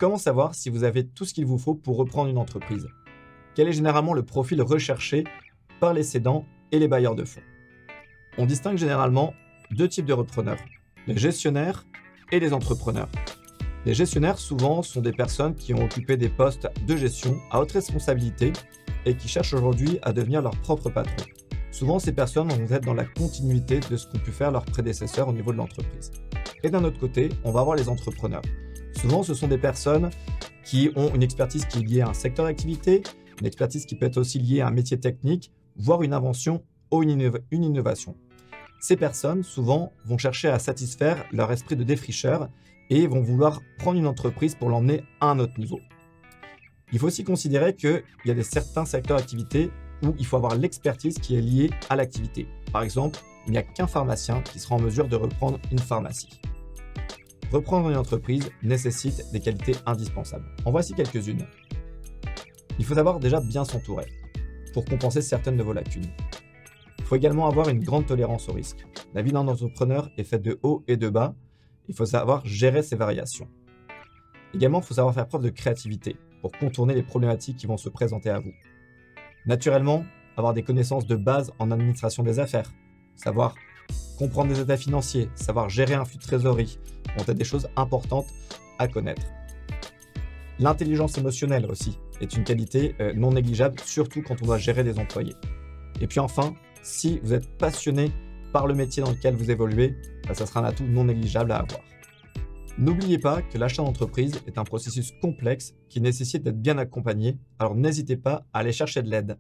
Comment savoir si vous avez tout ce qu'il vous faut pour reprendre une entreprise? Quel est généralement le profil recherché par les cédants et les bailleurs de fonds? On distingue généralement deux types de repreneurs, les gestionnaires et les entrepreneurs. Les gestionnaires, souvent, sont des personnes qui ont occupé des postes de gestion à haute responsabilité et qui cherchent aujourd'hui à devenir leur propre patron. Souvent, ces personnes vont être dans la continuité de ce qu'ont pu faire leurs prédécesseurs au niveau de l'entreprise. Et d'un autre côté, on va avoir les entrepreneurs. Souvent, ce sont des personnes qui ont une expertise qui est liée à un secteur d'activité, une expertise qui peut être aussi liée à un métier technique, voire une invention ou une innovation. Ces personnes, souvent, vont chercher à satisfaire leur esprit de défricheur et vont vouloir prendre une entreprise pour l'emmener à un autre niveau. Il faut aussi considérer qu'il y a certains secteurs d'activité où il faut avoir l'expertise qui est liée à l'activité. Par exemple, il n'y a qu'un pharmacien qui sera en mesure de reprendre une pharmacie. Reprendre une entreprise nécessite des qualités indispensables. En voici quelques-unes. Il faut d'abord déjà bien s'entourer pour compenser certaines de vos lacunes. Il faut également avoir une grande tolérance au risque. La vie d'un entrepreneur est faite de hauts et de bas. Il faut savoir gérer ces variations. Également, il faut savoir faire preuve de créativité pour contourner les problématiques qui vont se présenter à vous. Naturellement, avoir des connaissances de base en administration des affaires, savoir comprendre des états financiers, savoir gérer un flux de trésorerie, vont être des choses importantes à connaître. L'intelligence émotionnelle aussi est une qualité non négligeable, surtout quand on doit gérer des employés. Et puis enfin, si vous êtes passionné par le métier dans lequel vous évoluez, ça sera un atout non négligeable à avoir. N'oubliez pas que l'achat d'entreprise est un processus complexe qui nécessite d'être bien accompagné, alors n'hésitez pas à aller chercher de l'aide.